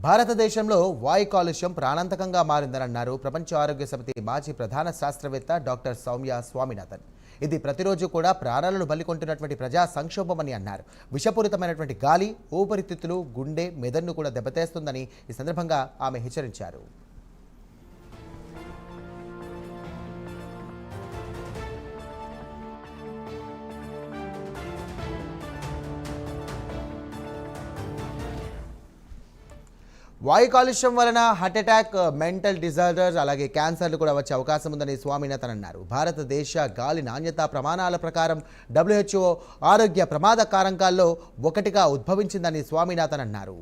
భారతదేశంలో వాయు కాలుష్యం ప్రాణాంతకంగా మారిందని అన్నారు ప్రపంచ ఆరోగ్య సమితి మాజీ ప్రధాన శాస్త్రవేత్త డాక్టర్ సౌమ్య స్వామినాథన్. ఇది ప్రతిరోజు కూడా ప్రాణాలను బలికొంటున్నటువంటి ప్రజా సంక్షోభమని అన్నారు. విషపూరితమైనటువంటి గాలి, ఊపిరితిత్తులు, గుండె, మెదడును కూడా దెబ్బతీస్తుందని ఈ సందర్భంగా ఆమె హెచ్చరించారు. వాయు కాలుష్యం వలన హార్ట్ అటాక్, మెంటల్ డిజార్డర్స్, అలాగే క్యాన్సర్లు కూడా వచ్చే అవకాశం ఉందని స్వామినాథన్ అన్నారు. భారతదేశ గాలి నాణ్యతా ప్రమాణాల ప్రకారం WHO ఆరోగ్య ప్రమాద కారకాల్లో ఒకటిగా ఉద్భవించిందని స్వామినాథన్ అన్నారు.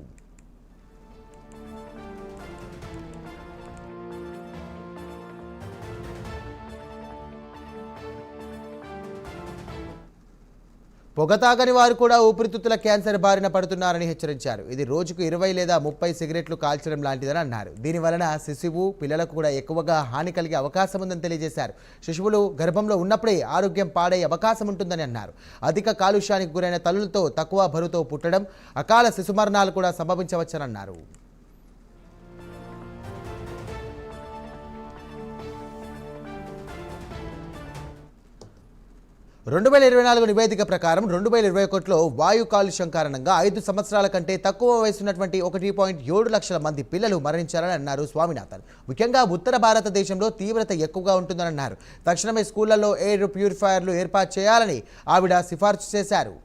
'పొగ తాగని వారు కూడా ఊపిరితిత్తుల క్యాన్సర్ బారిన పడుతున్నారని హెచ్చరించారు. ఇది రోజుకు 20 లేదా 30 సిగరెట్లు కాల్చడం లాంటిదని అన్నారు. దీని వలన శిశువు, పిల్లలకు కూడా ఎక్కువగా హాని కలిగే అవకాశం ఉందని తెలియజేశారు. శిశువులు గర్భంలో ఉన్నప్పుడే ఆరోగ్యం పాడయ్యే అవకాశం ఉంటుందని అన్నారు. అధిక కాలుష్యానికి గురైన తల్లులతో తక్కువ బరువుతో పుట్టడం, అకాల శిశు మరణాలు కూడా సంభవించవచ్చని అన్నారు. 2024 నివేదిక ప్రకారం 2021లో వాయు కాలుష్యం కారణంగా 5 సంవత్సరాల కంటే తక్కువ వయసున్నటువంటి 1.7 లక్షల మంది పిల్లలు మరణించారని అన్నారు స్వామినాథన్. ముఖ్యంగా ఉత్తర భారతదేశంలో తీవ్రత ఎక్కువగా ఉంటుందని అన్నారు. తక్షణమే స్కూళ్లలో ఎయిర్ ప్యూరిఫైయర్లు ఏర్పాటు చేయాలని ఆవిడ సిఫార్సు చేశారు.